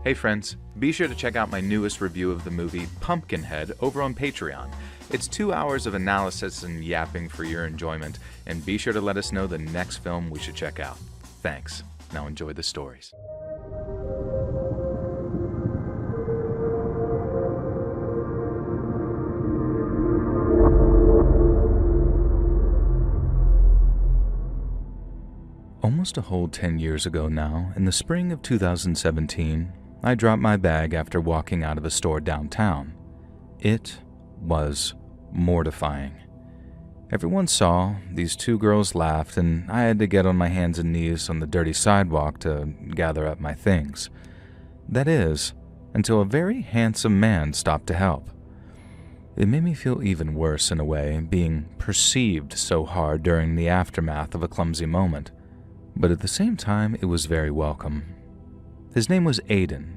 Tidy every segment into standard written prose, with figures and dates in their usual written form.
Hey friends, be sure to check out my newest review of the movie Pumpkinhead over on Patreon. It's 2 hours of analysis and yapping for your enjoyment, and be sure to let us know the next film we should check out. Thanks. Now enjoy the stories. Almost a whole 10 years ago now, in the spring of 2017, I dropped my bag after walking out of a store downtown. It was mortifying. Everyone saw, these two girls laughed, and I had to get on my hands and knees on the dirty sidewalk to gather up my things. That is, until a very handsome man stopped to help. It made me feel even worse in a way, being perceived so hard during the aftermath of a clumsy moment. But at the same time, it was very welcome. His name was Aiden.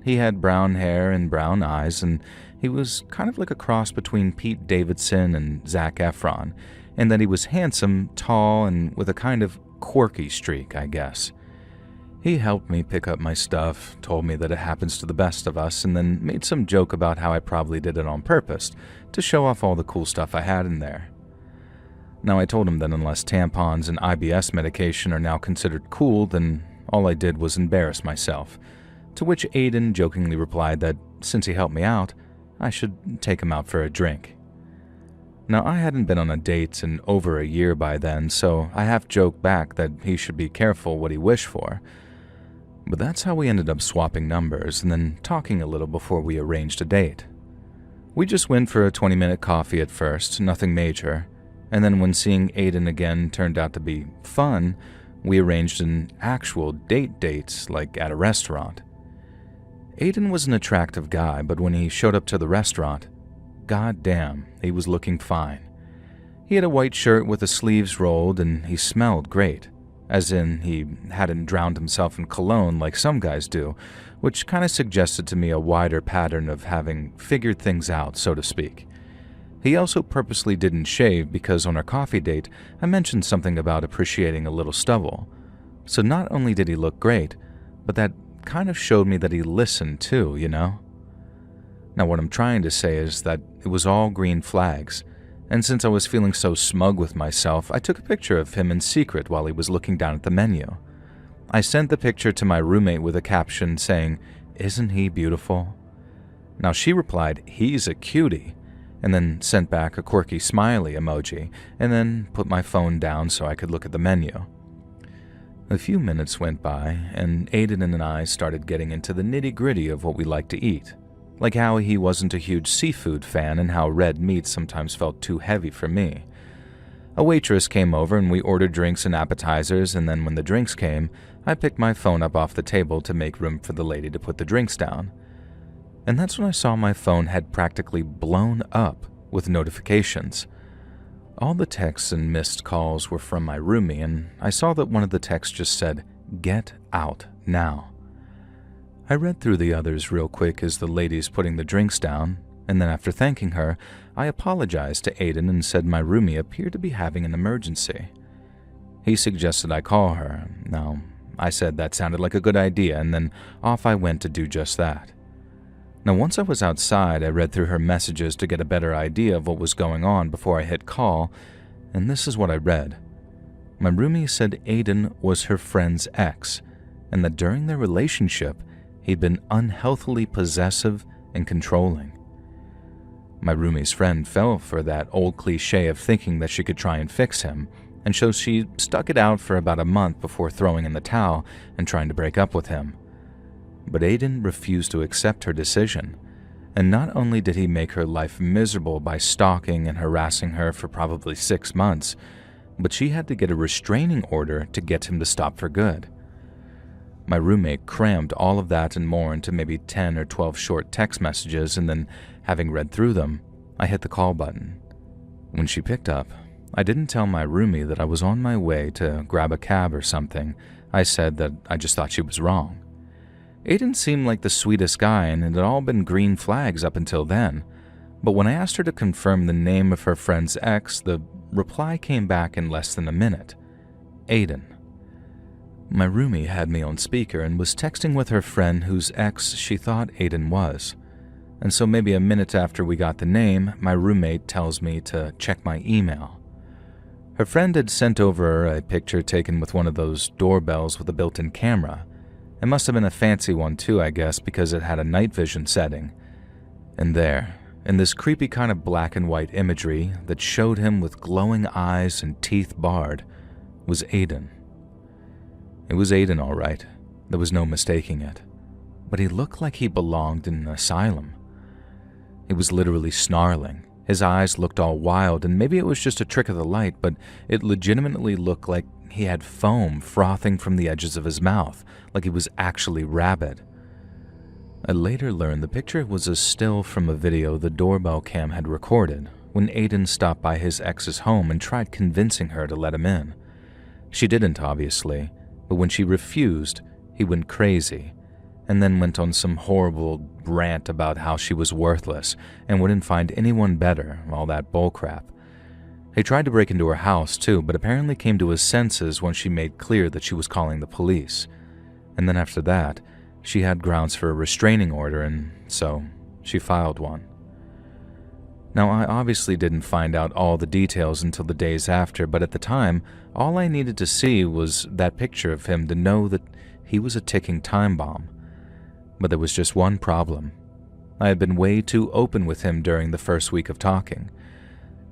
He had brown hair and brown eyes, and he was kind of like a cross between Pete Davidson and Zac Efron, in that he was handsome, tall, and with a kind of quirky streak, I guess. He helped me pick up my stuff, told me that it happens to the best of us, and then made some joke about how I probably did it on purpose, to show off all the cool stuff I had in there. Now, I told him that unless tampons and IBS medication are now considered cool, then all I did was embarrass myself, to which Aiden jokingly replied that since he helped me out, I should take him out for a drink. Now, I hadn't been on a date in over a year by then, so I half-joked back that he should be careful what he wished for. But that's how we ended up swapping numbers and then talking a little before we arranged a date. We just went for a 20-minute coffee at first, nothing major. And then when seeing Aiden again turned out to be fun, we arranged an actual date, like at a restaurant. Aiden was an attractive guy, but when he showed up to the restaurant, goddamn, he was looking fine. He had a white shirt with the sleeves rolled, and he smelled great. As in, he hadn't drowned himself in cologne like some guys do, which kind of suggested to me a wider pattern of having figured things out, so to speak. He also purposely didn't shave because on our coffee date, I mentioned something about appreciating a little stubble. So not only did he look great, but that kind of showed me that he listened too, you know? Now what I'm trying to say is that it was all green flags, and since I was feeling so smug with myself, I took a picture of him in secret while he was looking down at the menu. I sent the picture to my roommate with a caption saying, "Isn't he beautiful?" Now she replied, "He's a cutie," and then sent back a quirky smiley emoji, and then put my phone down so I could look at the menu. A few minutes went by, and Aiden and I started getting into the nitty-gritty of what we like to eat, like how he wasn't a huge seafood fan and how red meat sometimes felt too heavy for me. A waitress came over and we ordered drinks and appetizers, and then when the drinks came, I picked my phone up off the table to make room for the lady to put the drinks down. And that's when I saw my phone had practically blown up with notifications. All the texts and missed calls were from my roomie, and I saw that one of the texts just said, "Get out now." I read through the others real quick as the lady's putting the drinks down, and then after thanking her, I apologized to Aiden and said my roomie appeared to be having an emergency. He suggested I call her. Now, I said that sounded like a good idea, and then off I went to do just that. Now, once I was outside, I read through her messages to get a better idea of what was going on before I hit call, and this is what I read. My roomie said Aiden was her friend's ex, and that during their relationship, he'd been unhealthily possessive and controlling. My roomie's friend fell for that old cliche of thinking that she could try and fix him, and so she stuck it out for about a month before throwing in the towel and trying to break up with him. But Aiden refused to accept her decision, and not only did he make her life miserable by stalking and harassing her for probably 6 months, but she had to get a restraining order to get him to stop for good. My roommate crammed all of that and more into maybe 10 or 12 short text messages, and then, having read through them, I hit the call button. When she picked up, I didn't tell my roomie that I was on my way to grab a cab or something. I said that I just thought she was wrong. Aiden seemed like the sweetest guy, and it had all been green flags up until then. But when I asked her to confirm the name of her friend's ex, the reply came back in less than a minute. Aiden. My roomie had me on speaker and was texting with her friend whose ex she thought Aiden was. And so maybe a minute after we got the name, my roommate tells me to check my email. Her friend had sent over a picture taken with one of those doorbells with a built-in camera. It must have been a fancy one too, I guess, because it had a night vision setting. And there, in this creepy kind of black and white imagery that showed him with glowing eyes and teeth bared, was Aiden. It was Aiden, all right. There was no mistaking it. But he looked like he belonged in an asylum. He was literally snarling. His eyes looked all wild, and maybe it was just a trick of the light, but it legitimately looked like he had foam frothing from the edges of his mouth, like he was actually rabid. I later learned the picture was a still from a video the doorbell cam had recorded when Aiden stopped by his ex's home and tried convincing her to let him in. She didn't, obviously, but when she refused, he went crazy, and then went on some horrible rant about how she was worthless and wouldn't find anyone better, all that bullcrap. He tried to break into her house too, but apparently came to his senses when she made clear that she was calling the police. And then after that, she had grounds for a restraining order, and so she filed one. Now, I obviously didn't find out all the details until the days after, but at the time, all I needed to see was that picture of him to know that he was a ticking time bomb. But there was just one problem. I had been way too open with him during the first week of talking.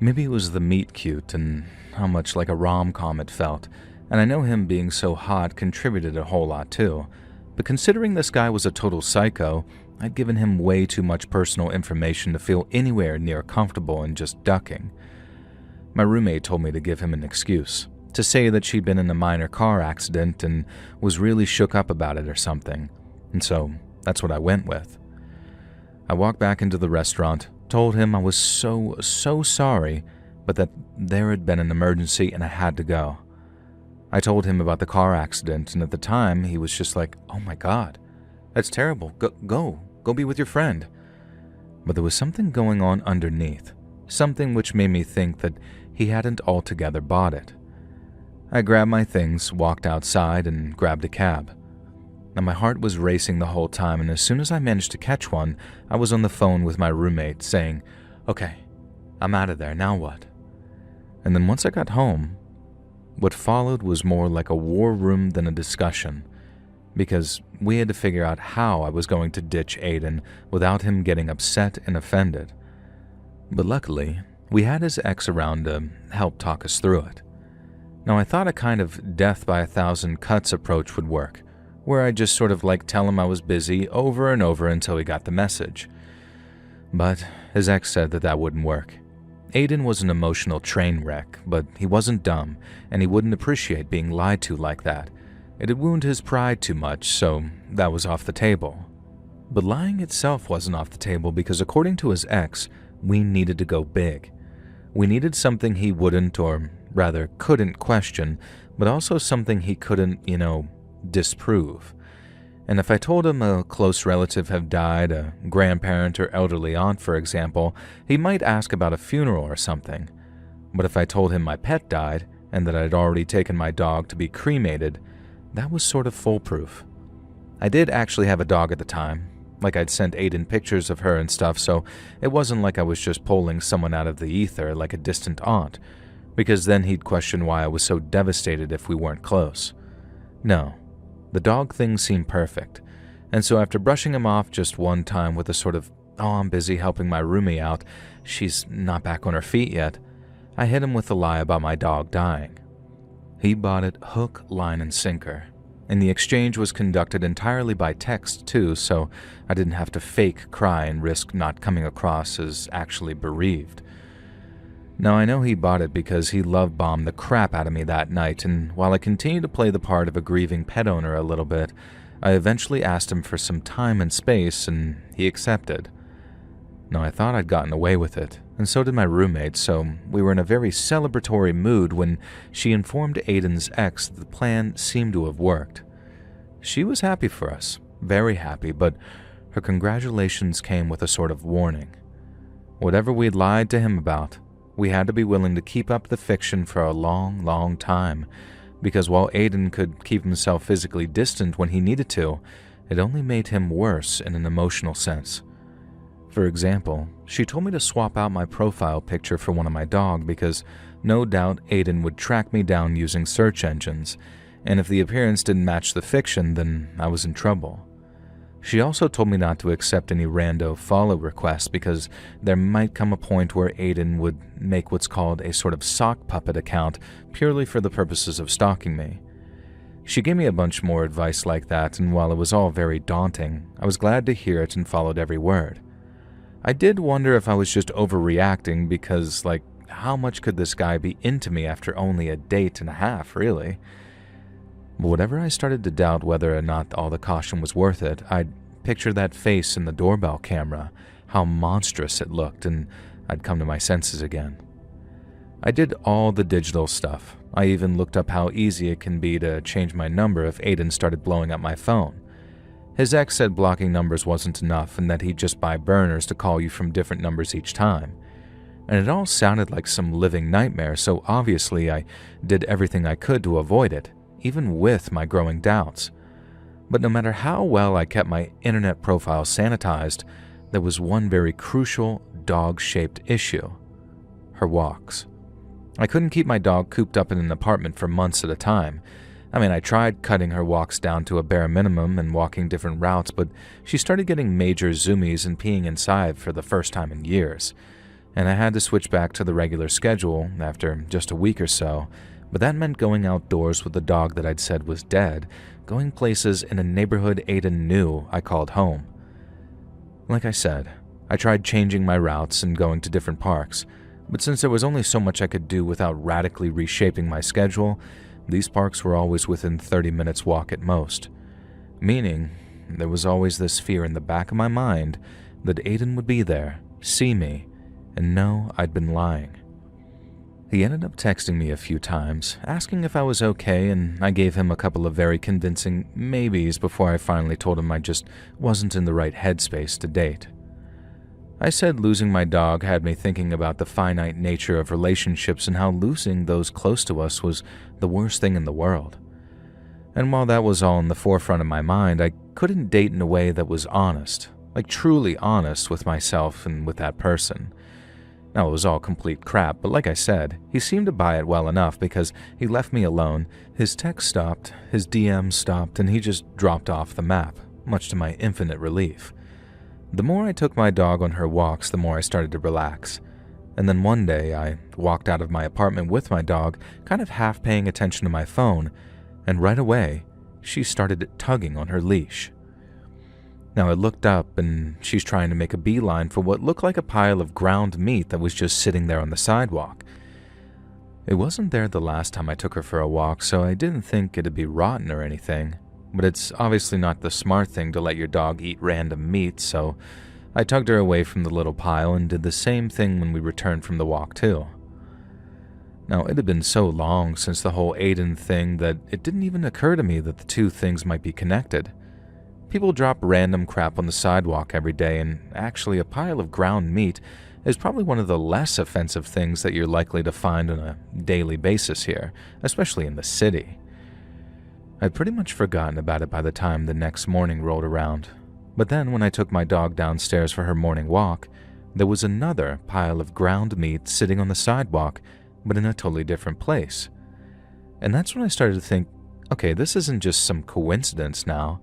Maybe it was the meet cute and how much like a rom-com it felt, and I know him being so hot contributed a whole lot too. But considering this guy was a total psycho, I'd given him way too much personal information to feel anywhere near comfortable in just ducking. My roommate told me to give him an excuse, to say that she'd been in a minor car accident and was really shook up about it or something, and so that's what I went with. I walked back into the restaurant, told him I was so sorry, but that there had been an emergency and I had to go. I told him about the car accident, and at the time, he was just like, "Oh my God, that's terrible. Go be with your friend." But there was something going on underneath, something which made me think that he hadn't altogether bought it. I grabbed my things, walked outside, and grabbed a cab. Now my heart was racing the whole time, and as soon as I managed to catch one, I was on the phone with my roommate saying, "Okay, I'm out of there, now what?" And then once I got home, what followed was more like a war room than a discussion, because we had to figure out how I was going to ditch Aiden without him getting upset and offended. But luckily, we had his ex around to help talk us through it. Now I thought a kind of death by 1,000 cuts approach would work, where I just sort of like tell him I was busy over and over until he got the message. But his ex said that that wouldn't work. Aiden was an emotional train wreck, but he wasn't dumb, and he wouldn't appreciate being lied to like that. It'd wound his pride too much, so that was off the table. But lying itself wasn't off the table because according to his ex, we needed to go big. We needed something he wouldn't, or rather couldn't question, but also something he couldn't, disprove. And if I told him a close relative had died, a grandparent or elderly aunt, for example, he might ask about a funeral or something. But if I told him my pet died, and that I'd already taken my dog to be cremated, that was sort of foolproof. I did actually have a dog at the time, like I'd sent Aiden pictures of her and stuff, so it wasn't like I was just pulling someone out of the ether like a distant aunt, because then he'd question why I was so devastated if we weren't close. No. The dog thing seemed perfect, and so after brushing him off just one time with a sort of, "Oh, I'm busy helping my roomie out, she's not back on her feet yet," I hit him with the lie about my dog dying. He bought it hook, line, and sinker, and the exchange was conducted entirely by text too, so I didn't have to fake cry and risk not coming across as actually bereaved. Now, I know he bought it because he love-bombed the crap out of me that night, and while I continued to play the part of a grieving pet owner a little bit, I eventually asked him for some time and space, and he accepted. Now, I thought I'd gotten away with it, and so did my roommate, so we were in a very celebratory mood when she informed Aiden's ex that the plan seemed to have worked. She was happy for us, very happy, but her congratulations came with a sort of warning. Whatever we'd lied to him about, we had to be willing to keep up the fiction for a long, long time, because while Aiden could keep himself physically distant when he needed to, it only made him worse in an emotional sense. For example, she told me to swap out my profile picture for one of my dog because no doubt Aiden would track me down using search engines, and if the appearance didn't match the fiction, then I was in trouble. She also told me not to accept any rando follow requests because there might come a point where Aiden would make what's called a sort of sock puppet account purely for the purposes of stalking me. She gave me a bunch more advice like that, and while it was all very daunting, I was glad to hear it and followed every word. I did wonder if I was just overreacting because, how much could this guy be into me after only a date and a half, really? But whenever I started to doubt whether or not all the caution was worth it, I'd picture that face in the doorbell camera, how monstrous it looked, and I'd come to my senses again. I did all the digital stuff. I even looked up how easy it can be to change my number if Aiden started blowing up my phone. His ex said blocking numbers wasn't enough and that he'd just buy burners to call you from different numbers each time. And it all sounded like some living nightmare, so obviously I did everything I could to avoid it, even with my growing doubts. But no matter how well I kept my internet profile sanitized, there was one very crucial dog-shaped issue: her walks. I couldn't keep my dog cooped up in an apartment for months at a time. I tried cutting her walks down to a bare minimum and walking different routes, but she started getting major zoomies and peeing inside for the first time in years. And I had to switch back to the regular schedule after just a week or so, but that meant going outdoors with the dog that I'd said was dead, going places in a neighborhood Aiden knew I called home. Like I said, I tried changing my routes and going to different parks, but since there was only so much I could do without radically reshaping my schedule, these parks were always within 30 minutes walk at most, meaning there was always this fear in the back of my mind that Aiden would be there, see me, and know I'd been lying. He ended up texting me a few times, asking if I was okay, and I gave him a couple of very convincing maybes before I finally told him I just wasn't in the right headspace to date. I said losing my dog had me thinking about the finite nature of relationships and how losing those close to us was the worst thing in the world. And while that was all in the forefront of my mind, I couldn't date in a way that was honest, truly honest with myself and with that person. Now, it was all complete crap, but like I said, he seemed to buy it well enough because he left me alone, his text stopped, his DMs stopped, and he just dropped off the map, much to my infinite relief. The more I took my dog on her walks, the more I started to relax. And then one day, I walked out of my apartment with my dog, kind of half paying attention to my phone, and right away, she started tugging on her leash. Now, I looked up, and she's trying to make a beeline for what looked like a pile of ground meat that was just sitting there on the sidewalk. It wasn't there the last time I took her for a walk, so I didn't think it'd be rotten or anything. But it's obviously not the smart thing to let your dog eat random meat, so I tugged her away from the little pile and did the same thing when we returned from the walk too. Now, it had been so long since the whole Aiden thing that it didn't even occur to me that the two things might be connected. People drop random crap on the sidewalk every day, and actually a pile of ground meat is probably one of the less offensive things that you're likely to find on a daily basis here, especially in the city. I'd pretty much forgotten about it by the time the next morning rolled around, but then when I took my dog downstairs for her morning walk, there was another pile of ground meat sitting on the sidewalk, but in a totally different place. And that's when I started to think, okay, this isn't just some coincidence now,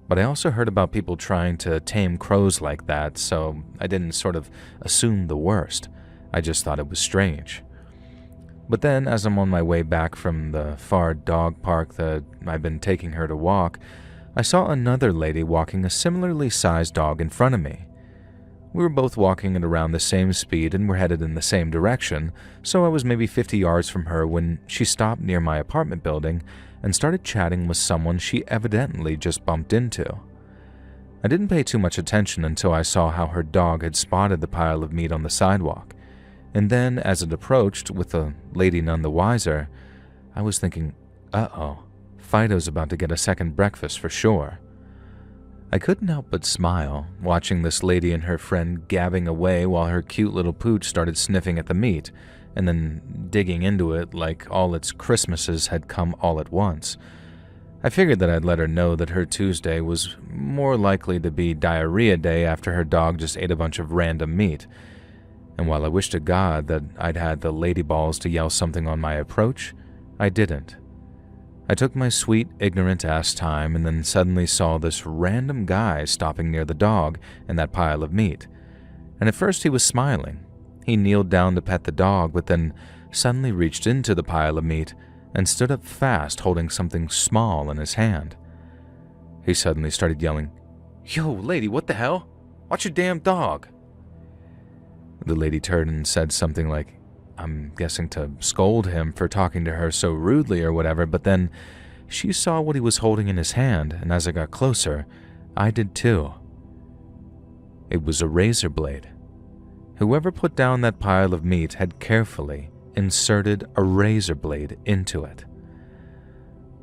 but I also heard about people trying to tame crows like that, so I didn't sort of assume the worst. I just thought it was strange. But then, as I'm on my way back from the far dog park that I've been taking her to walk, I saw another lady walking a similarly sized dog in front of me. We were both walking at around the same speed and were headed in the same direction, so I was maybe 50 yards from her when she stopped near my apartment building and started chatting with someone she evidently just bumped into. I didn't pay too much attention until I saw how her dog had spotted the pile of meat on the sidewalk. And then, as it approached, with the lady none the wiser, I was thinking, uh-oh, Fido's about to get a second breakfast for sure. I couldn't help but smile, watching this lady and her friend gabbing away while her cute little pooch started sniffing at the meat, and then digging into it like all its Christmases had come all at once. I figured that I'd let her know that her Tuesday was more likely to be diarrhea day after her dog just ate a bunch of random meat. And while I wished to God that I'd had the lady balls to yell something on my approach, I didn't. I took my sweet, ignorant-ass time and then suddenly saw this random guy stopping near the dog and that pile of meat. And at first he was smiling. He kneeled down to pet the dog, but then suddenly reached into the pile of meat and stood up fast holding something small in his hand. He suddenly started yelling, "Yo, lady, what the hell? Watch your damn dog." The lady turned and said something like, I'm guessing to scold him for talking to her so rudely or whatever, but then she saw what he was holding in his hand, and as I got closer, I did too. It was a razor blade. Whoever put down that pile of meat had carefully inserted a razor blade into it.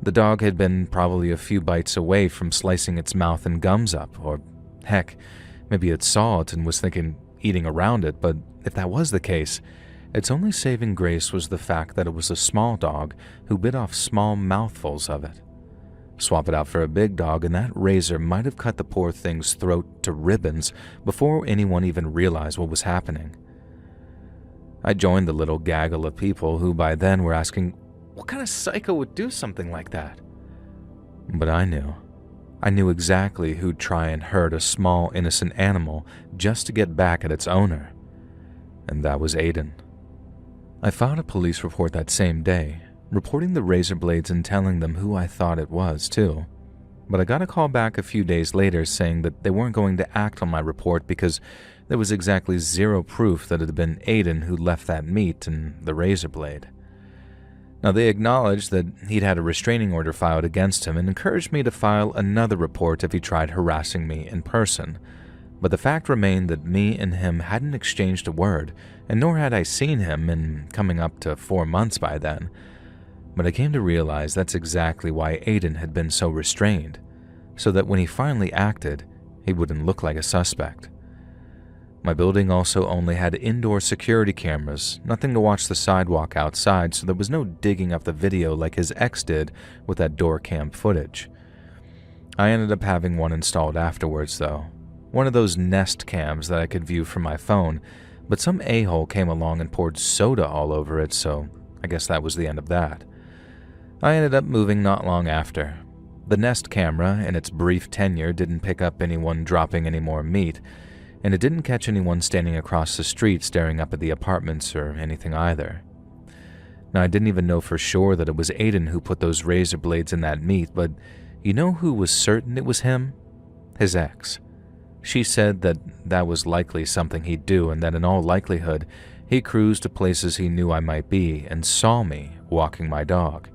The dog had been probably a few bites away from slicing its mouth and gums up, or heck, maybe it saw it and was thinking eating around it, but if that was the case, its only saving grace was the fact that it was a small dog who bit off small mouthfuls of it. Swap it out for a big dog, and that razor might have cut the poor thing's throat to ribbons before anyone even realized what was happening. I joined the little gaggle of people who by then were asking, what kind of psycho would do something like that? But I knew. I knew exactly who'd try and hurt a small, innocent animal just to get back at its owner. And that was Aiden. I filed a police report that same day, reporting the razor blades and telling them who I thought it was, too. But I got a call back a few days later saying that they weren't going to act on my report because there was exactly zero proof that it had been Aiden who left that meat and the razor blade. Now, they acknowledged that he'd had a restraining order filed against him and encouraged me to file another report if he tried harassing me in person. But the fact remained that me and him hadn't exchanged a word, and nor had I seen him in coming up to 4 months by then. But I came to realize that's exactly why Aiden had been so restrained, so that when he finally acted, he wouldn't look like a suspect. My building also only had indoor security cameras, nothing to watch the sidewalk outside, so there was no digging up the video like his ex did with that door cam footage. I ended up having one installed afterwards, though. One of those Nest cams that I could view from my phone, but some a-hole came along and poured soda all over it, so I guess that was the end of that. I ended up moving not long after. The Nest camera, in its brief tenure, didn't pick up anyone dropping any more meat, and it didn't catch anyone standing across the street staring up at the apartments or anything either. Now, I didn't even know for sure that it was Aiden who put those razor blades in that meat, but you know who was certain it was him? His ex. She said that that was likely something he'd do and that in all likelihood, he cruised to places he knew I might be and saw me walking my dog.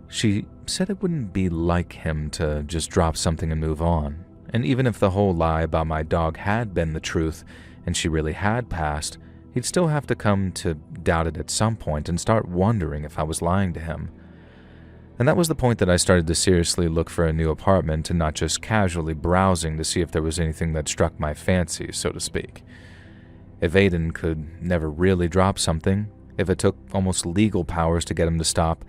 She said it wouldn't be like him to just drop something and move on, and even if the whole lie about my dog had been the truth and she really had passed, he'd still have to come to doubt it at some point and start wondering if I was lying to him. And that was the point that I started to seriously look for a new apartment and not just casually browsing to see if there was anything that struck my fancy, so to speak. If Aiden could never really drop something, if it took almost legal powers to get him to stop,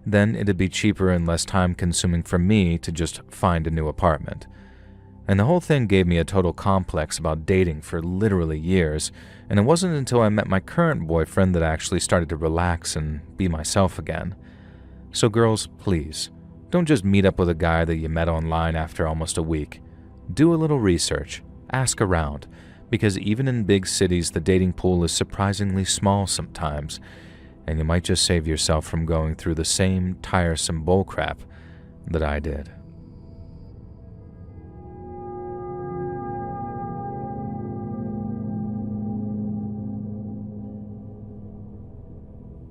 then it'd be cheaper and less time-consuming for me to just find a new apartment. And the whole thing gave me a total complex about dating for literally years, and it wasn't until I met my current boyfriend that I actually started to relax and be myself again. So girls, please, don't just meet up with a guy that you met online after almost a week. Do a little research, ask around, because even in big cities the dating pool is surprisingly small sometimes, and you might just save yourself from going through the same tiresome bullcrap that I did.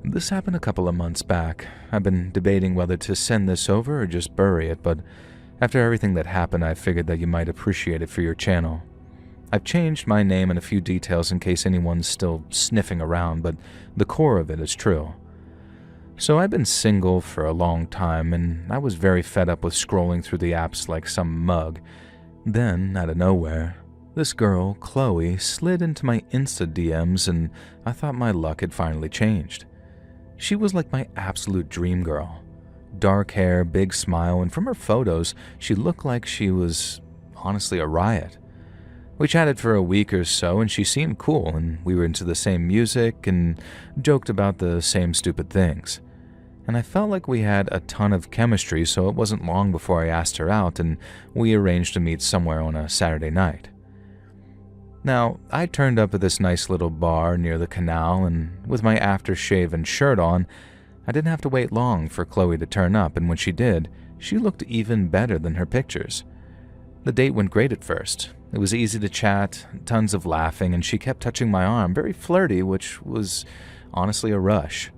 This happened a couple of months back. I've been debating whether to send this over or just bury it, but after everything that happened, I figured that you might appreciate it for your channel. I've changed my name and a few details in case anyone's still sniffing around, but the core of it is true. So I've been single for a long time, and I was very fed up with scrolling through the apps like some mug. Then, out of nowhere, This girl, Chloe, slid into my Insta DMs and I thought my luck had finally changed. She was like my absolute dream girl. Dark hair, big smile, and from her photos, she looked like she was honestly a riot. We chatted for a week or so and she seemed cool and we were into the same music and joked about the same stupid things. And I felt like we had a ton of chemistry, so it wasn't long before I asked her out and we arranged to meet somewhere on a Saturday night. Now, I turned up at this nice little bar near the canal, and with my after-shave and shirt on, I didn't have to wait long for Chloe to turn up, and when she did, she looked even better than her pictures. The date went great at first. It was easy to chat, tons of laughing, and she kept touching my arm, very flirty, which was honestly a rush.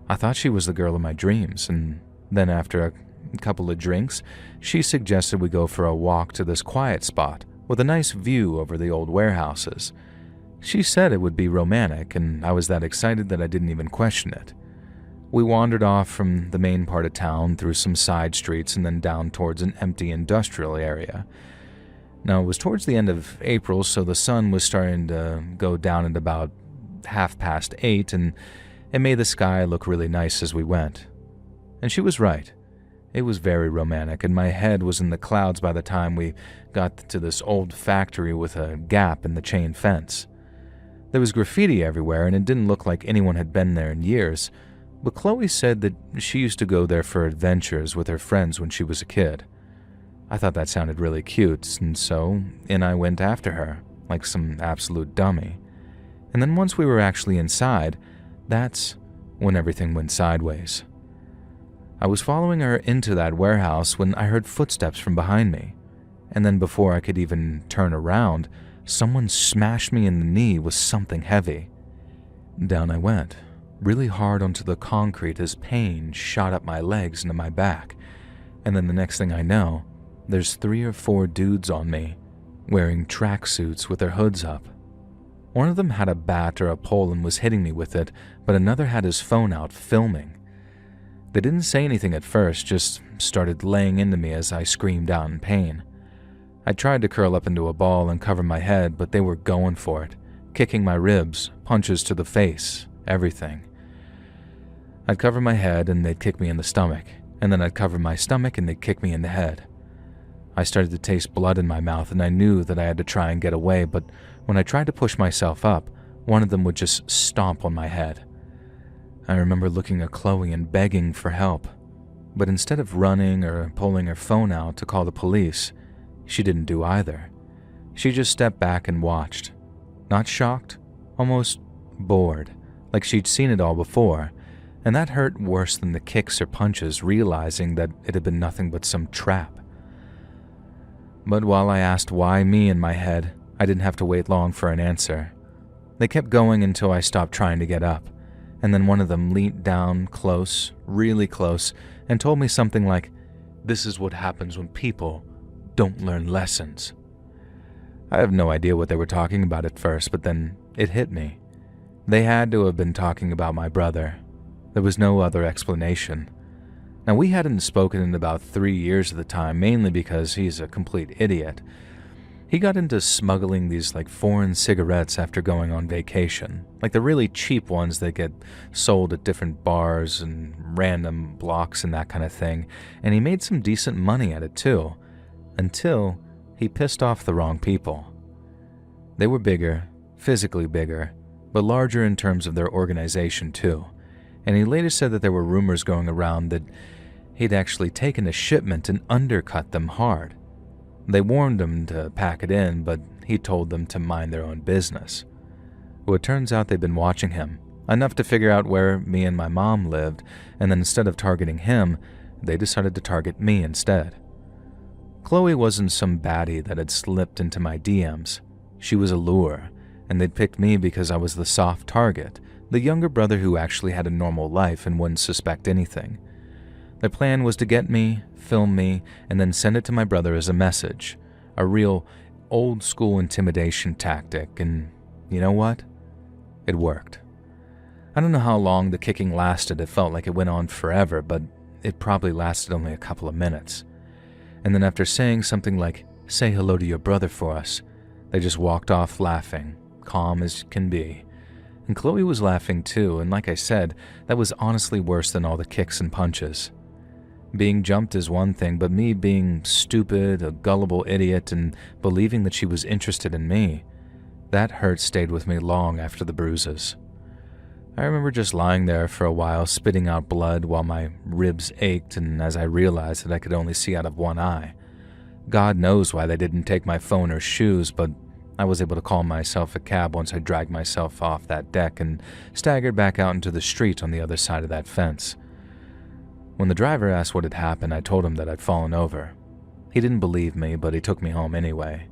I thought she was the girl of my dreams, and then after a couple of drinks, she suggested we go for a walk to this quiet spot with a nice view over the old warehouses. She said it would be romantic, and I was that excited that I didn't even question it. We wandered off from the main part of town through some side streets and then down towards an empty industrial area. Now, it was towards the end of April, so the sun was starting to go down at about 8:30, and it made the sky look really nice as we went. And she was right. It was very romantic, and my head was in the clouds by the time we got to this old factory with a gap in the chain fence. There was graffiti everywhere, and it didn't look like anyone had been there in years, but Chloe said that she used to go there for adventures with her friends when she was a kid. I thought that sounded really cute, and so in I went after her, like some absolute dummy. And then once we were actually inside, that's when everything went sideways. I was following her into that warehouse when I heard footsteps from behind me, and then before I could even turn around, someone smashed me in the knee with something heavy. Down I went, really hard onto the concrete as pain shot up my legs into my back, and then the next thing I know, there's 3 or 4 dudes on me, wearing tracksuits with their hoods up. One of them had a bat or a pole and was hitting me with it, but another had his phone out filming. They didn't say anything at first, just started laying into me as I screamed out in pain. I tried to curl up into a ball and cover my head, but they were going for it, kicking my ribs, punches to the face, everything. I'd cover my head and they'd kick me in the stomach, and then I'd cover my stomach and they'd kick me in the head. I started to taste blood in my mouth and I knew that I had to try and get away, but when I tried to push myself up, one of them would just stomp on my head. I remember looking at Chloe and begging for help, but instead of running or pulling her phone out to call the police, she didn't do either. She just stepped back and watched. Not shocked, almost bored, like she'd seen it all before, and that hurt worse than the kicks or punches, realizing that it had been nothing but some trap. But while I asked why me in my head, I didn't have to wait long for an answer. They kept going until I stopped trying to get up, and then one of them leaned down close, really close, and told me something like, "This is what happens when people don't learn lessons." I have no idea what they were talking about at first, but then it hit me. They had to have been talking about my brother. There was no other explanation. Now, we hadn't spoken in about 3 years at the time, mainly because he's a complete idiot. He got into smuggling these foreign cigarettes after going on vacation, like the really cheap ones that get sold at different bars and random blocks and that kind of thing, and he made some decent money at it too, until he pissed off the wrong people. They were bigger, physically bigger, but larger in terms of their organization too, and he later said that there were rumors going around that he'd actually taken a shipment and undercut them hard. They warned him to pack it in, but he told them to mind their own business. Well, it turns out they'd been watching him, enough to figure out where me and my mom lived, and then instead of targeting him, they decided to target me instead. Chloe wasn't some baddie that had slipped into my DMs. She was a lure, and they'd picked me because I was the soft target, the younger brother who actually had a normal life and wouldn't suspect anything. Their plan was to get me, film me, and then send it to my brother as a message. A real old-school intimidation tactic, and you know what? It worked. I don't know how long the kicking lasted. It felt like it went on forever, but it probably lasted only a couple of minutes. And then after saying something like, "Say hello to your brother for us," They just walked off laughing, calm as can be. And Chloe was laughing too, and like I said, that was honestly worse than all the kicks and punches. Being jumped is one thing, but me being stupid, a gullible idiot, and believing that she was interested in me, that hurt stayed with me long after the bruises. I remember just lying there for a while, spitting out blood while my ribs ached, and as I realized that I could only see out of one eye. God knows why they didn't take my phone or shoes, but I was able to call myself a cab once I dragged myself off that deck and staggered back out into the street on the other side of that fence. When the driver asked what had happened, I told him that I'd fallen over. He didn't believe me, but he took me home anyway.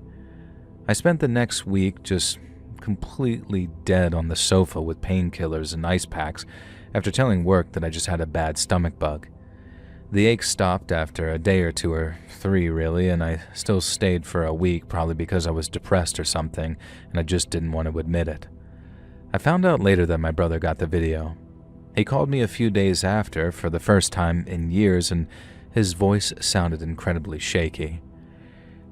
I spent the next week just completely dead on the sofa with painkillers and ice packs after telling work that I just had a bad stomach bug. The ache stopped after a day or two, or 3 really, and I still stayed for a week, probably because I was depressed or something, and I just didn't want to admit it. I found out later that my brother got the video. He called me a few days after for the first time in years, and his voice sounded incredibly shaky.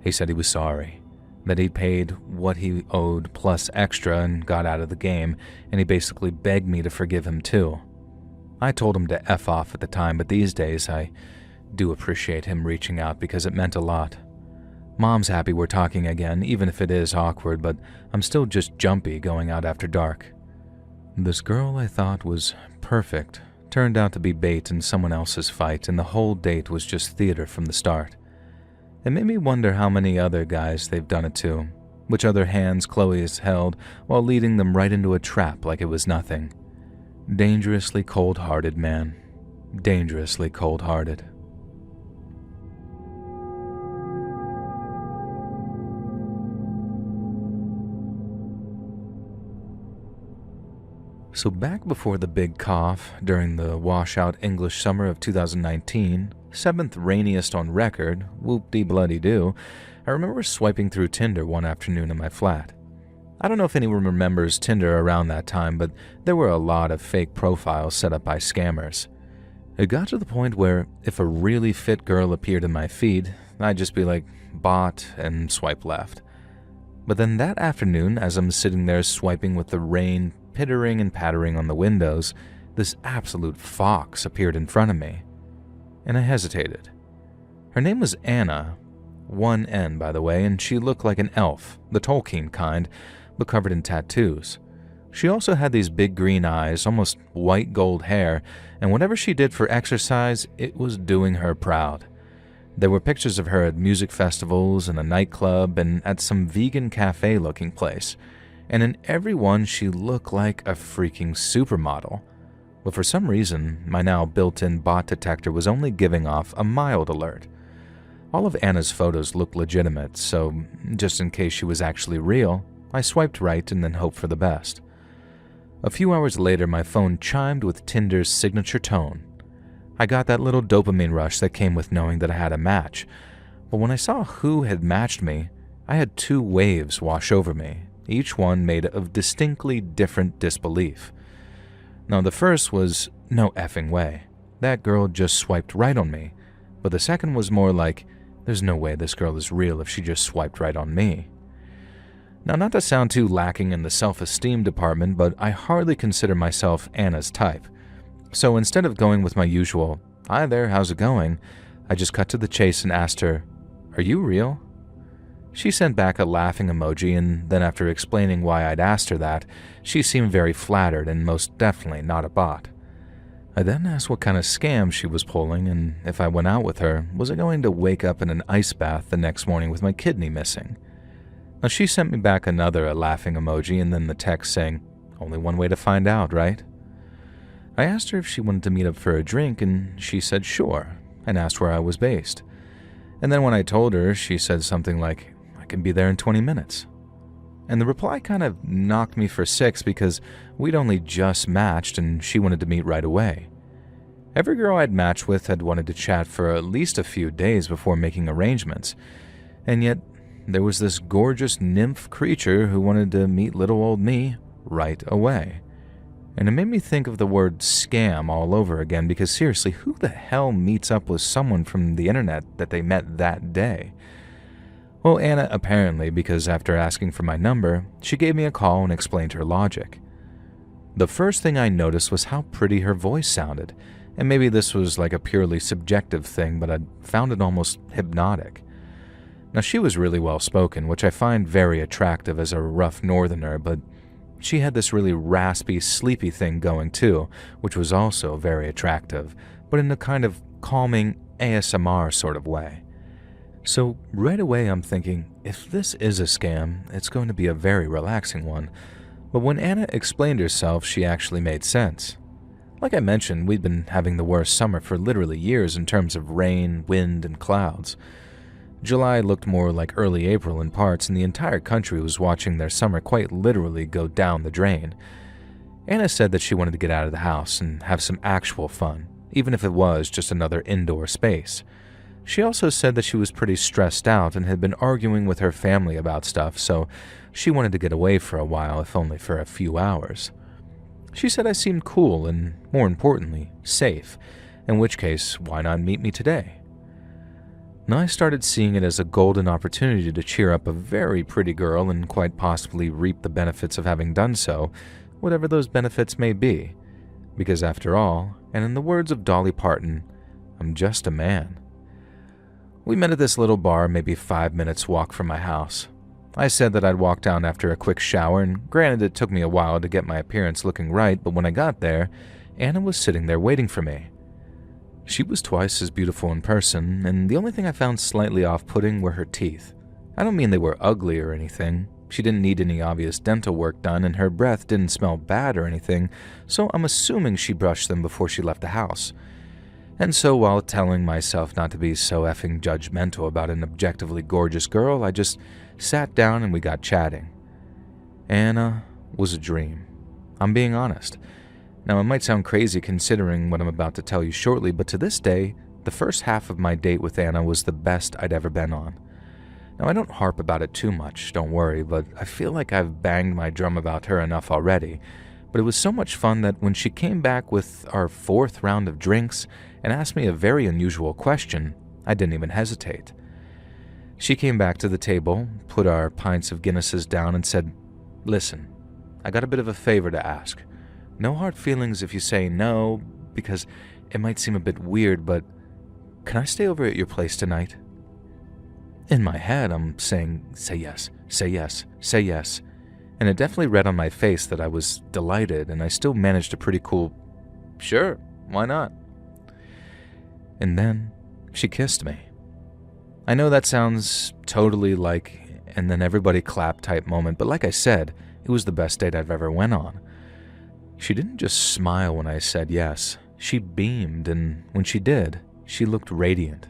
He said he was sorry, that he'd paid what he owed plus extra and got out of the game, and he basically begged me to forgive him too. I told him to F off at the time, but these days I do appreciate him reaching out because it meant a lot. Mom's happy we're talking again, even if it is awkward, but I'm still just jumpy going out after dark. This girl I thought was perfect turned out to be bait in someone else's fight, and the whole date was just theater from the start. It made me wonder how many other guys they've done it to, which other hands Chloe has held while leading them right into a trap like it was nothing. Dangerously cold-hearted, man. Dangerously cold-hearted. So back before the big cough, during the washout English summer of 2019, 7th rainiest on record, whoop-de-bloody-doo, I remember swiping through Tinder one afternoon in my flat. I don't know if anyone remembers Tinder around that time, but there were a lot of fake profiles set up by scammers. It got to the point where if a really fit girl appeared in my feed, I'd just be like, bot, and swipe left. But then that afternoon, as I'm sitting there swiping with the rain pittering and pattering on the windows, this absolute fox appeared in front of me, and I hesitated. Her name was Anna, 1 N by the way, and she looked like an elf, the Tolkien kind, but covered in tattoos. She also had these big green eyes, almost white gold hair, and whatever she did for exercise, it was doing her proud. There were pictures of her at music festivals and a nightclub and at some vegan cafe-looking place, and in every one she looked like a freaking supermodel. But for some reason, my now built-in bot detector was only giving off a mild alert. All of Anna's photos looked legitimate, so just in case she was actually real, I swiped right and then hoped for the best. A few hours later, my phone chimed with Tinder's signature tone. I got that little dopamine rush that came with knowing that I had a match, but when I saw who had matched me, I had 2 waves wash over me, each one made of distinctly different disbelief. Now, the first was, no effing way. That girl just swiped right on me, but the second was more like, there's no way this girl is real if she just swiped right on me. Now, not to sound too lacking in the self-esteem department, but I hardly consider myself Anna's type. So instead of going with my usual, "Hi there, how's it going?" I just cut to the chase and asked her, "Are you real?" She sent back a laughing emoji, and then after explaining why I'd asked her that, she seemed very flattered and most definitely not a bot. I then asked what kind of scam she was pulling, and if I went out with her, was I going to wake up in an ice bath the next morning with my kidney missing? Now, she sent me back another laughing emoji and then the text saying, "Only one way to find out, right?" I asked her if she wanted to meet up for a drink, and she said sure, and asked where I was based. And then when I told her, she said something like, "I can be there in 20 minutes. And the reply kind of knocked me for 6 because we'd only just matched and she wanted to meet right away. Every girl I'd matched with had wanted to chat for at least a few days before making arrangements, and yet there was this gorgeous nymph creature who wanted to meet little old me right away. And it made me think of the word scam all over again, because seriously, who the hell meets up with someone from the internet that they met that day? Well, Anna apparently, because after asking for my number, she gave me a call and explained her logic. The first thing I noticed was how pretty her voice sounded, and maybe this was like a purely subjective thing, but I found it almost hypnotic. Now, she was really well spoken, which I find very attractive as a rough northerner, but she had this really raspy, sleepy thing going too, which was also very attractive, but in a kind of calming ASMR sort of way. So right away I'm thinking, if this is a scam, it's going to be a very relaxing one. But when Anna explained herself, she actually made sense. Like I mentioned, we'd been having the worst summer for literally years in terms of rain, wind, and clouds. July looked more like early April in parts, and the entire country was watching their summer quite literally go down the drain. Anna said that she wanted to get out of the house and have some actual fun, even if it was just another indoor space. She also said that she was pretty stressed out and had been arguing with her family about stuff, so she wanted to get away for a while, if only for a few hours. She said I seemed cool and, more importantly, safe, in which case, why not meet me today? Now I started seeing it as a golden opportunity to cheer up a very pretty girl and quite possibly reap the benefits of having done so, whatever those benefits may be. Because after all, and in the words of Dolly Parton, I'm just a man. We met at this little bar maybe 5 minutes walk from my house. I said that I'd walk down after a quick shower, and granted it took me a while to get my appearance looking right, but when I got there, Anna was sitting there waiting for me. She was twice as beautiful in person, and the only thing I found slightly off-putting were her teeth. I don't mean they were ugly or anything. She didn't need any obvious dental work done, and her breath didn't smell bad or anything, so I'm assuming she brushed them before she left the house. And so while telling myself not to be so effing judgmental about an objectively gorgeous girl, I just sat down and we got chatting. Anna was a dream. I'm being honest. Now, it might sound crazy considering what I'm about to tell you shortly, but to this day, the first half of my date with Anna was the best I'd ever been on. Now, I don't harp about it too much, don't worry, but I feel like I've banged my drum about her enough already. But it was so much fun that when she came back with our 4th round of drinks and asked me a very unusual question, I didn't even hesitate. She came back to the table, put our pints of Guinnesses down, and said, "Listen, I got a bit of a favor to ask. No hard feelings if you say no, because it might seem a bit weird, but can I stay over at your place tonight?" In my head, I'm saying, say yes, say yes, say yes. And it definitely read on my face that I was delighted, and I still managed a pretty cool, "Sure, why not?" And then she kissed me. I know that sounds totally like and then everybody clap type moment, but like I said, it was the best date I've ever went on. She didn't just smile when I said yes, she beamed, and when she did, she looked radiant.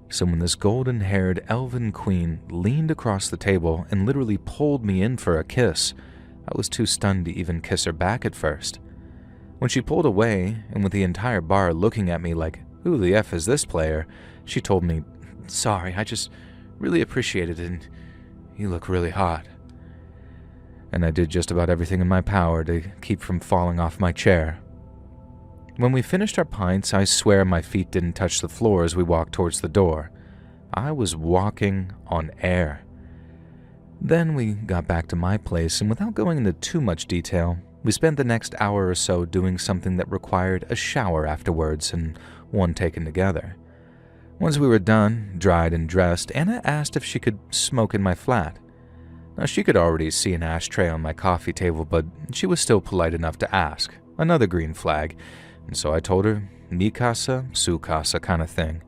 So when this golden-haired elven queen leaned across the table and literally pulled me in for a kiss, I was too stunned to even kiss her back at first. When she pulled away, and with the entire bar looking at me like, "Who the F is this player?" she told me, "Sorry, I just really appreciate it, and you look really hot." And I did just about everything in my power to keep from falling off my chair. When we finished our pints, I swear my feet didn't touch the floor as we walked towards the door. I was walking on air. Then we got back to my place, and without going into too much detail, we spent the next hour or so doing something that required a shower afterwards and one taken together. Once we were done, dried and dressed, Anna asked if she could smoke in my flat. Now, she could already see an ashtray on my coffee table, but she was still polite enough to ask, another green flag, and so I told her, mi casa, su casa kind of thing.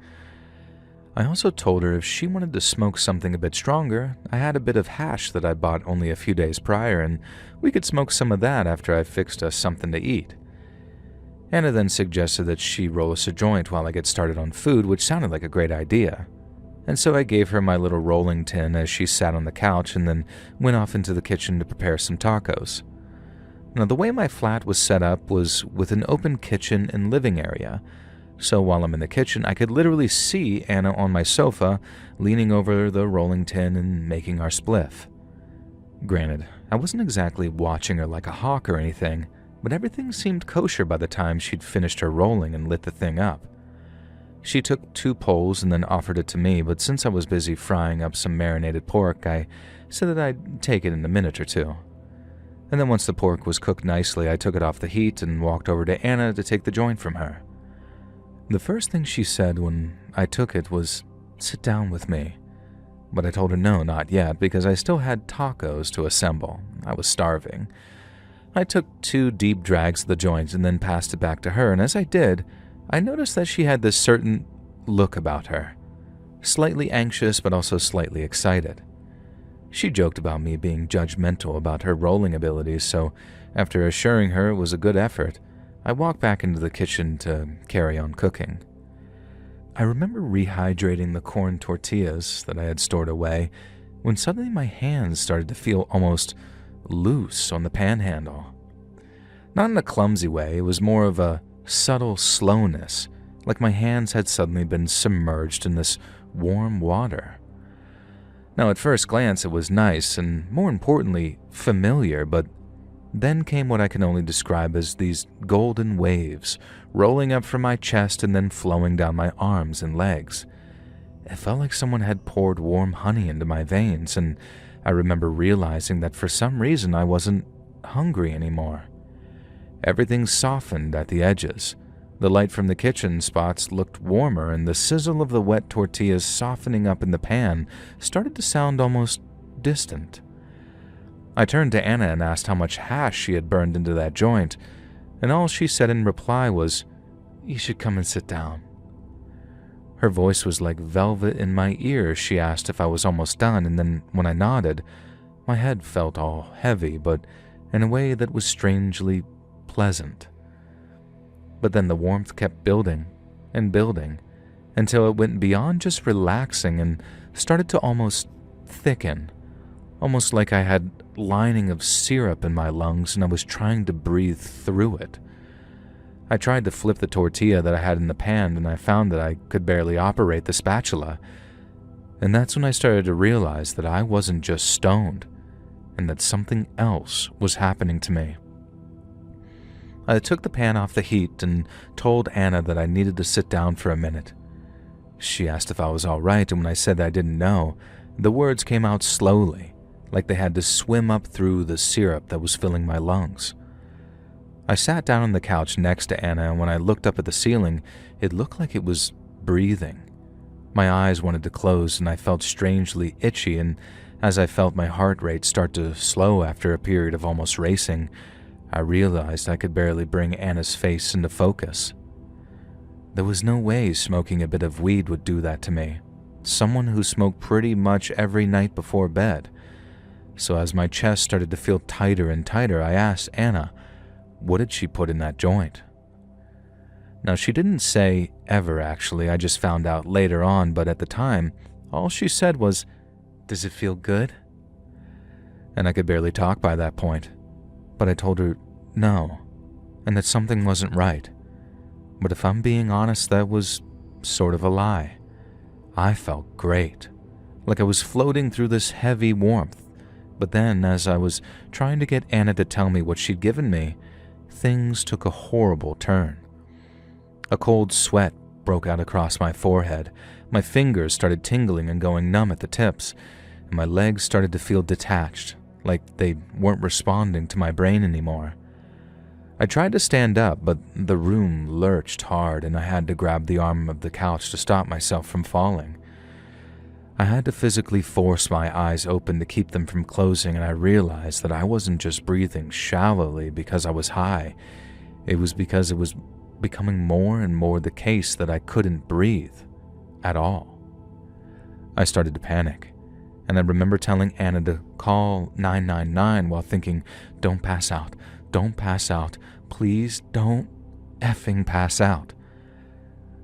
I also told her if she wanted to smoke something a bit stronger, I had a bit of hash that I bought only a few days prior, and we could smoke some of that after I fixed us something to eat. Anna then suggested that she roll us a joint while I get started on food, which sounded like a great idea. And so I gave her my little rolling tin as she sat on the couch and then went off into the kitchen to prepare some tacos. Now, the way my flat was set up was with an open kitchen and living area, so while I'm in the kitchen, I could literally see Anna on my sofa, leaning over the rolling tin and making our spliff. Granted, I wasn't exactly watching her like a hawk or anything, but everything seemed kosher by the time she'd finished her rolling and lit the thing up. She took 2 poles and then offered it to me, but since I was busy frying up some marinated pork, I said that I'd take it in a minute or two. And then once the pork was cooked nicely, I took it off the heat and walked over to Anna to take the joint from her. The first thing she said when I took it was, "Sit down with me." But I told her no, not yet, because I still had tacos to assemble. I was starving. I took 2 deep drags of the joint and then passed it back to her, and as I did, I noticed that she had this certain look about her. Slightly anxious, but also slightly excited. She joked about me being judgmental about her rolling abilities, so after assuring her it was a good effort, I walked back into the kitchen to carry on cooking. I remember rehydrating the corn tortillas that I had stored away when suddenly my hands started to feel almost loose on the panhandle. Not in a clumsy way, it was more of a subtle slowness, like my hands had suddenly been submerged in this warm water. Now, at first glance, it was nice and, more importantly, familiar, but then came what I can only describe as these golden waves rolling up from my chest and then flowing down my arms and legs. It felt like someone had poured warm honey into my veins, and I remember realizing that for some reason I wasn't hungry anymore. Everything softened at the edges. The light from the kitchen spots looked warmer, and the sizzle of the wet tortillas softening up in the pan started to sound almost distant. I turned to Anna and asked how much hash she had burned into that joint, and all she said in reply was, "You should come and sit down." Her voice was like velvet in my ear. She asked if I was almost done, and then when I nodded, my head felt all heavy, but in a way that was strangely pleasant. But then the warmth kept building and building until it went beyond just relaxing and started to almost thicken, almost like I had lining of syrup in my lungs and I was trying to breathe through it. I tried to flip the tortilla that I had in the pan and I found that I could barely operate the spatula. And that's when I started to realize that I wasn't just stoned and that something else was happening to me. I took the pan off the heat and told Anna that I needed to sit down for a minute. She asked if I was all right, and when I said I didn't know, the words came out slowly, like they had to swim up through the syrup that was filling my lungs. I sat down on the couch next to Anna, and when I looked up at the ceiling, it looked like it was breathing. My eyes wanted to close, and I felt strangely itchy, and as I felt my heart rate start to slow after a period of almost racing, I realized I could barely bring Anna's face into focus. There was no way smoking a bit of weed would do that to me, someone who smoked pretty much every night before bed. So as my chest started to feel tighter and tighter, I asked Anna, what did she put in that joint? Now, she didn't say ever, actually. I just found out later on, but at the time, all she said was, "Does it feel good?" And I could barely talk by that point. But I told her no, and that something wasn't right. But if I'm being honest, that was sort of a lie. I felt great, like I was floating through this heavy warmth. But then, as I was trying to get Anna to tell me what she'd given me, things took a horrible turn. A cold sweat broke out across my forehead, my fingers started tingling and going numb at the tips, and my legs started to feel detached, like they weren't responding to my brain anymore. I tried to stand up, but the room lurched hard and I had to grab the arm of the couch to stop myself from falling. I had to physically force my eyes open to keep them from closing, and I realized that I wasn't just breathing shallowly because I was high. It was because it was becoming more and more the case that I couldn't breathe at all. I started to panic, and I remember telling Anna to call 999 while thinking, "Don't pass out. Don't pass out. Please don't effing pass out."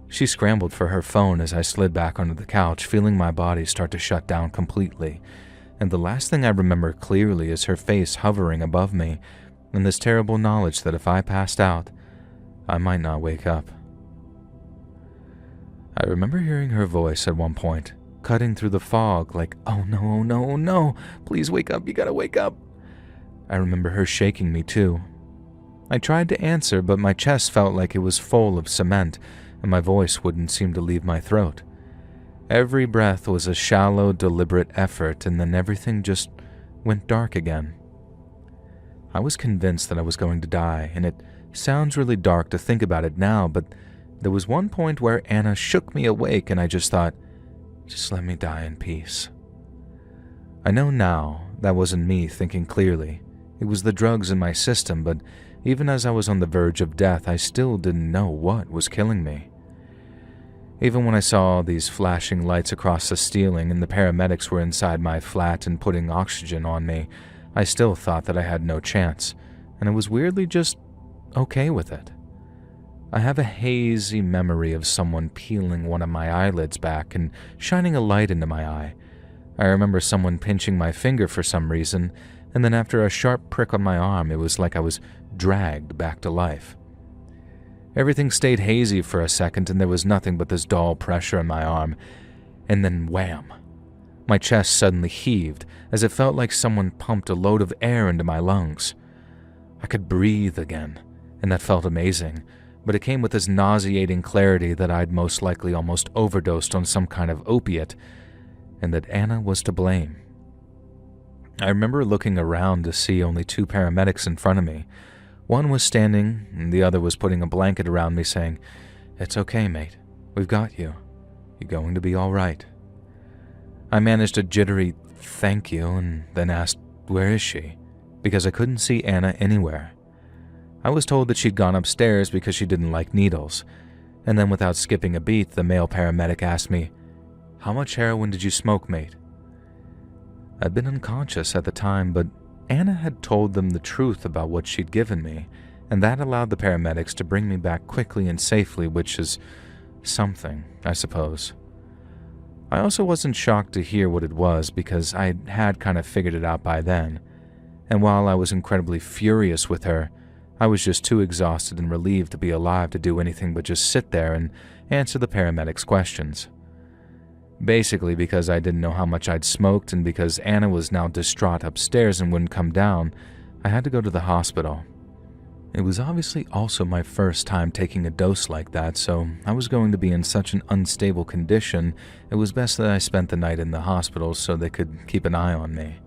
She scrambled for her phone as I slid back onto the couch, feeling my body start to shut down completely. And the last thing I remember clearly is her face hovering above me, and this terrible knowledge that if I passed out, I might not wake up. I remember hearing her voice at one point, cutting through the fog like, "Oh no, oh no, oh no, please wake up, you gotta wake up." I remember her shaking me too. I tried to answer, but my chest felt like it was full of cement, and my voice wouldn't seem to leave my throat. Every breath was a shallow, deliberate effort, and then everything just went dark again. I was convinced that I was going to die, and it sounds really dark to think about it now, but there was one point where Anna shook me awake, and I just thought, just let me die in peace. I know now that wasn't me thinking clearly. It was the drugs in my system, but even as I was on the verge of death, I still didn't know what was killing me. Even when I saw these flashing lights across the ceiling and the paramedics were inside my flat and putting oxygen on me, I still thought that I had no chance, and I was weirdly just okay with it. I have a hazy memory of someone peeling one of my eyelids back and shining a light into my eye. I remember someone pinching my finger for some reason, and then after a sharp prick on my arm, it was like I was dragged back to life. Everything stayed hazy for a second, and there was nothing but this dull pressure in my arm, and then wham! My chest suddenly heaved, as it felt like someone pumped a load of air into my lungs. I could breathe again, and that felt amazing, but it came with this nauseating clarity that I'd most likely almost overdosed on some kind of opiate, and that Anna was to blame. I remember looking around to see only 2 paramedics in front of me. One was standing, and the other was putting a blanket around me saying, "It's okay, mate. We've got you. You're going to be all right." I managed a jittery thank you and then asked, "Where is she?" because I couldn't see Anna anywhere. I was told that she'd gone upstairs because she didn't like needles, and then without skipping a beat, the male paramedic asked me, "How much heroin did you smoke, mate?" I'd been unconscious at the time, but Anna had told them the truth about what she'd given me, and that allowed the paramedics to bring me back quickly and safely, which is something, I suppose. I also wasn't shocked to hear what it was because I had kind of figured it out by then, and while I was incredibly furious with her, I was just too exhausted and relieved to be alive to do anything but just sit there and answer the paramedics' questions. Basically because I didn't know how much I'd smoked and because Anna was now distraught upstairs and wouldn't come down, I had to go to the hospital. It was obviously also my first time taking a dose like that, so I was going to be in such an unstable condition, it was best that I spent the night in the hospital so they could keep an eye on me.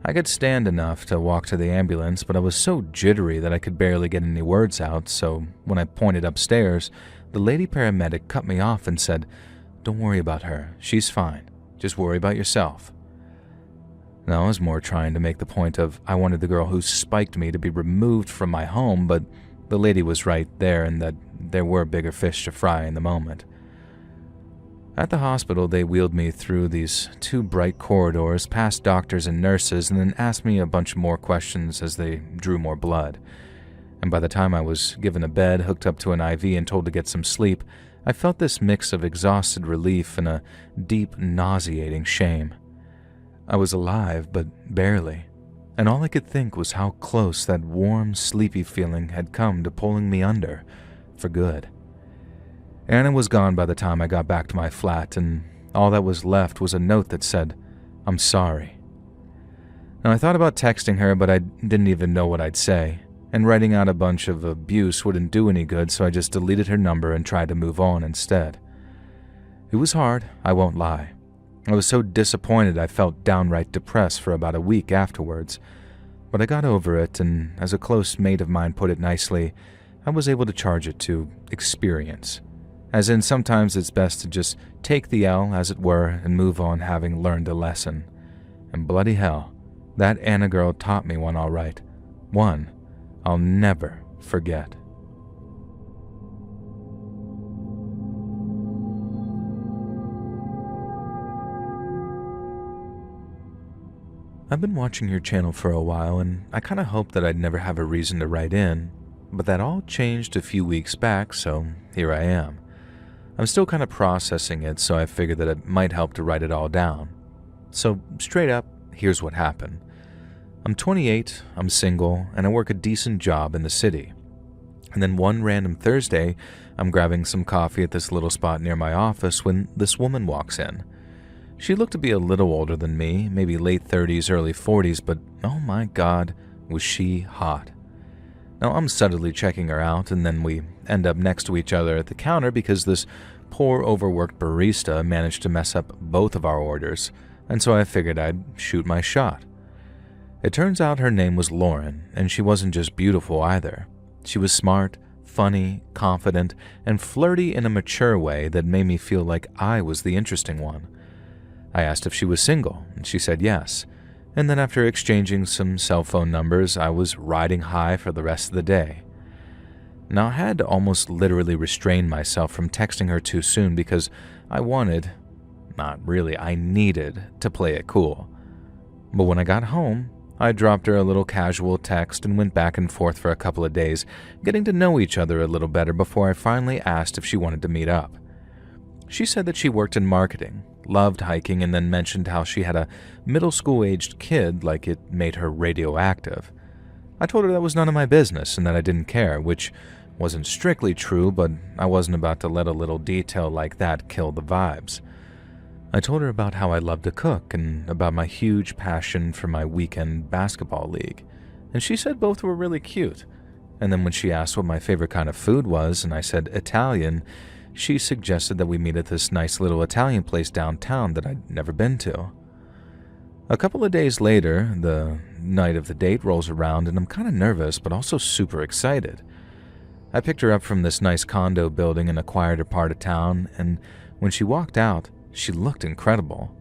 I could stand enough to walk to the ambulance, but I was so jittery that I could barely get any words out, so when I pointed upstairs, the lady paramedic cut me off and said, "Don't worry about her. She's fine. Just worry about yourself." Now, I was more trying to make the point of I wanted the girl who spiked me to be removed from my home, but the lady was right there and that there were bigger fish to fry in the moment. At the hospital, they wheeled me through these 2 bright corridors, past doctors and nurses, and then asked me a bunch more questions as they drew more blood. And by the time I was given a bed, hooked up to an IV, and told to get some sleep, I felt this mix of exhausted relief and a deep, nauseating shame. I was alive, but barely, and all I could think was how close that warm, sleepy feeling had come to pulling me under, for good. Anna was gone by the time I got back to my flat, and all that was left was a note that said, "I'm sorry." Now, I thought about texting her, but I didn't even know what I'd say, and writing out a bunch of abuse wouldn't do any good, so I just deleted her number and tried to move on instead. It was hard, I won't lie. I was so disappointed I felt downright depressed for about a week afterwards, but I got over it, and as a close mate of mine put it nicely, I was able to charge it to experience. As in, sometimes it's best to just take the L, as it were, and move on having learned a lesson. And bloody hell, that Anna girl taught me one all right. One I'll never forget. I've been watching your channel for a while, and I kind of hoped that I'd never have a reason to write in, but that all changed a few weeks back, so here I am. I'm still kind of processing it, so I figured that it might help to write it all down. So, straight up, here's what happened. I'm 28, I'm single, and I work a decent job in the city. And then one random Thursday, I'm grabbing some coffee at this little spot near my office when this woman walks in. She looked to be a little older than me, maybe late 30s, early 40s, but oh my god, was she hot. Now, I'm subtly checking her out, and then we end up next to each other at the counter because this poor overworked barista managed to mess up both of our orders, and so I figured I'd shoot my shot. It turns out her name was Lauren, and she wasn't just beautiful either. She was smart, funny, confident, and flirty in a mature way that made me feel like I was the interesting one. I asked if she was single, and she said yes, and then after exchanging some cell phone numbers, I was riding high for the rest of the day. Now, I had to almost literally restrain myself from texting her too soon because I wanted, not really, I needed to play it cool. But when I got home, I dropped her a little casual text and went back and forth for a couple of days, getting to know each other a little better before I finally asked if she wanted to meet up. She said that she worked in marketing, loved hiking, and then mentioned how she had a middle school-aged kid like it made her radioactive. I told her that was none of my business and that I didn't care, which wasn't strictly true, but I wasn't about to let a little detail like that kill the vibes. I told her about how I love to cook and about my huge passion for my weekend basketball league, and she said both were really cute. And then when she asked what my favorite kind of food was and I said Italian, she suggested that we meet at this nice little Italian place downtown that I'd never been to. A couple of days later, the night of the date rolls around and I'm kind of nervous but also super excited. I picked her up from this nice condo building in a quieter part of town, and when she walked out, she looked incredible.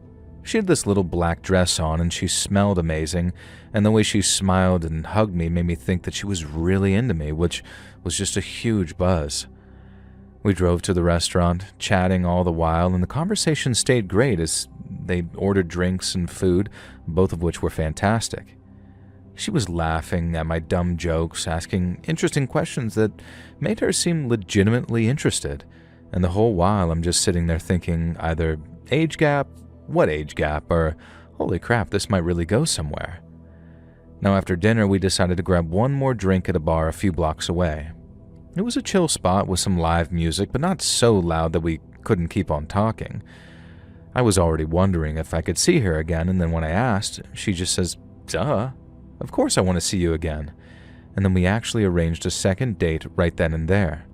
She had this little black dress on and she smelled amazing, and the way she smiled and hugged me made me think that she was really into me, which was just a huge buzz. We drove to the restaurant, chatting all the while, and the conversation stayed great as they ordered drinks and food, both of which were fantastic. She was laughing at my dumb jokes, asking interesting questions that made her seem legitimately interested, and the whole while I'm just sitting there thinking either age gap, what age gap, or holy crap, this might really go somewhere. Now after dinner we decided to grab one more drink at a bar a few blocks away. It was a chill spot with some live music, but not so loud that we couldn't keep on talking. I was already wondering if I could see her again, and then when I asked, she just says, "Duh. Of course I want to see you again." And then we actually arranged a second date right then and there.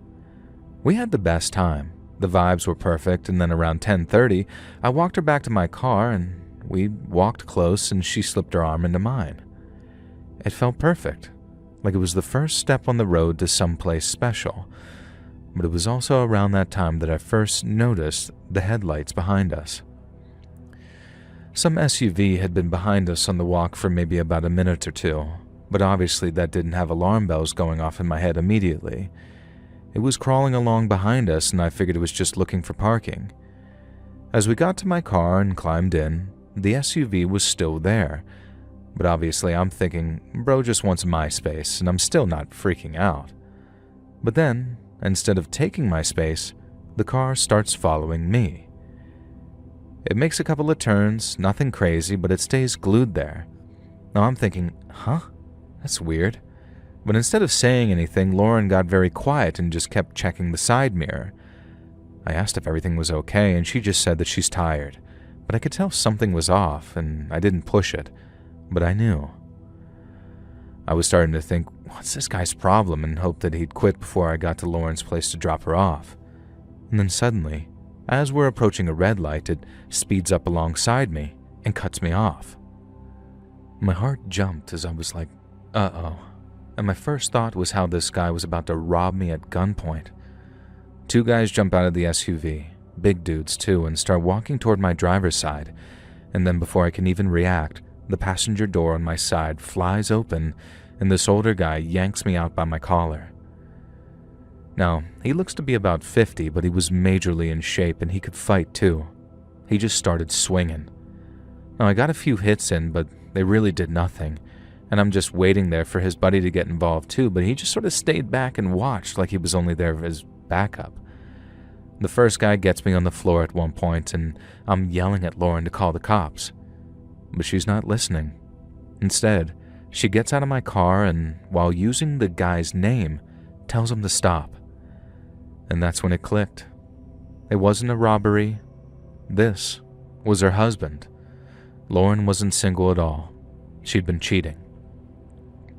We had the best time. The vibes were perfect, and then around 10:30, I walked her back to my car, and we walked close, and she slipped her arm into mine. It felt perfect, like it was the first step on the road to someplace special. But it was also around that time that I first noticed the headlights behind us. Some SUV had been behind us on the walk for maybe about a minute or two, but obviously that didn't have alarm bells going off in my head immediately. It was crawling along behind us, and I figured it was just looking for parking. As we got to my car and climbed in, the SUV was still there, but obviously I'm thinking, bro just wants my space, and I'm still not freaking out. But then, instead of taking my space, the car starts following me. It makes a couple of turns, nothing crazy, but it stays glued there. Now I'm thinking, huh? That's weird. But instead of saying anything, Lauren got very quiet and just kept checking the side mirror. I asked if everything was okay, and she just said that she's tired. But I could tell something was off, and I didn't push it. But I knew. I was starting to think, what's this guy's problem, and hoped that he'd quit before I got to Lauren's place to drop her off. And then suddenly, as we're approaching a red light, it speeds up alongside me and cuts me off. My heart jumped as I was like, uh-oh. And my first thought was how this guy was about to rob me at gunpoint. Two guys jump out of the SUV, big dudes too, and start walking toward my driver's side. And then before I can even react, the passenger door on my side flies open, and this older guy yanks me out by my collar. Now, he looks to be about 50, but he was majorly in shape and he could fight too. He just started swinging. Now, I got a few hits in, but they really did nothing, and I'm just waiting there for his buddy to get involved too, but he just sort of stayed back and watched like he was only there as backup. The first guy gets me on the floor at one point, and I'm yelling at Lauren to call the cops. But she's not listening. Instead, she gets out of my car and, while using the guy's name, tells him to stop. And that's when it clicked. It wasn't a robbery. This was her husband. Lauren wasn't single at all. She'd been cheating.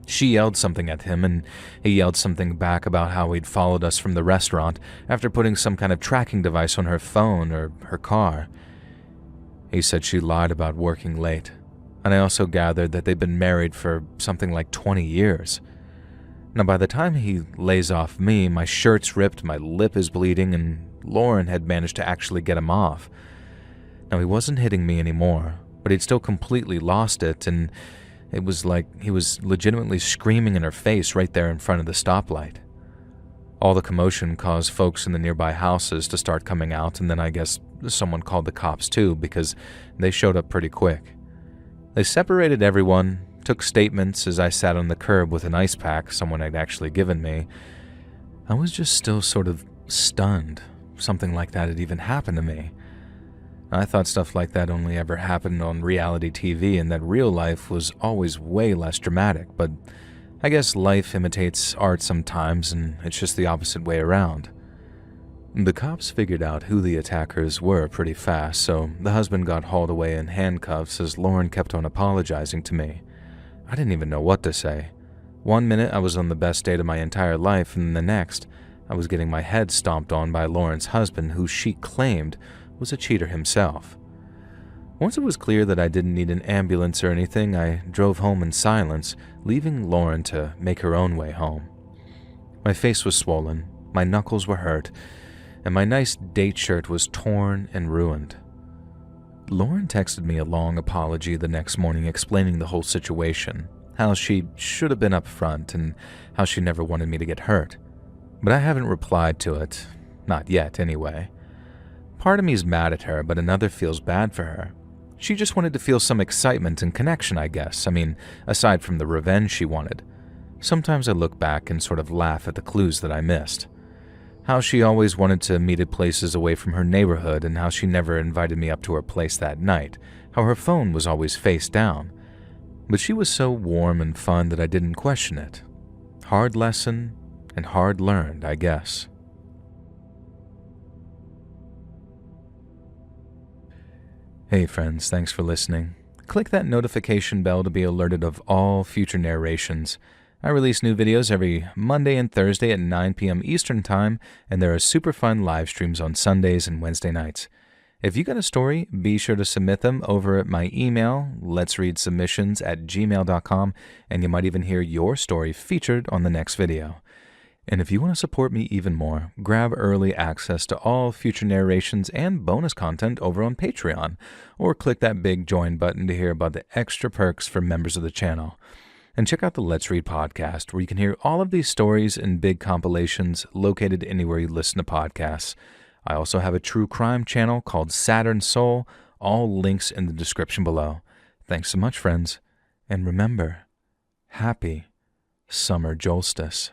She yelled something at him, and he yelled something back about how he'd followed us from the restaurant after putting some kind of tracking device on her phone or her car. He said she lied about working late, and I also gathered that they'd been married for something like 20 years. Now, by the time he lays off me, my shirt's ripped, my lip is bleeding, and Lauren had managed to actually get him off. Now, he wasn't hitting me anymore, but he'd still completely lost it, and it was like he was legitimately screaming in her face right there in front of the stoplight. All the commotion caused folks in the nearby houses to start coming out, and then I guess someone called the cops too, because they showed up pretty quick. They separated everyone, took statements as I sat on the curb with an ice pack someone had actually given me. I was just still sort of stunned. Something like that had even happened to me. I thought stuff like that only ever happened on reality TV and that real life was always way less dramatic, but I guess life imitates art sometimes and it's just the opposite way around. The cops figured out who the attackers were pretty fast, so the husband got hauled away in handcuffs as Lauren kept on apologizing to me. I didn't even know what to say. One minute I was on the best date of my entire life, and the next I was getting my head stomped on by Lauren's husband, who she claimed was a cheater himself. Once it was clear that I didn't need an ambulance or anything, I drove home in silence, leaving Lauren to make her own way home. My face was swollen, my knuckles were hurt, and my nice date shirt was torn and ruined. Lauren texted me a long apology the next morning explaining the whole situation, how she should have been upfront and how she never wanted me to get hurt. But I haven't replied to it, not yet anyway. Part of me is mad at her, but another feels bad for her. She just wanted to feel some excitement and connection, I guess. I mean, aside from the revenge she wanted. Sometimes I look back and sort of laugh at the clues that I missed. How she always wanted to meet at places away from her neighborhood and how she never invited me up to her place that night. How her phone was always face down. But she was so warm and fun that I didn't question it. Hard lesson and hard learned, I guess. Hey friends, thanks for listening. Click that notification bell to be alerted of all future narrations. I release new videos every Monday and Thursday at 9 p.m. Eastern Time, and there are super fun live streams on Sundays and Wednesday nights. If you got a story, be sure to submit them over at my email, letsreadsubmissions@gmail.com, and you might even hear your story featured on the next video. And if you want to support me even more, grab early access to all future narrations and bonus content over on Patreon, or click that big join button to hear about the extra perks for members of the channel. And check out the Let's Read podcast, where you can hear all of these stories in big compilations located anywhere you listen to podcasts. I also have a true crime channel called Saturn Soul, all links in the description below. Thanks so much, friends. And remember, happy summer solstice.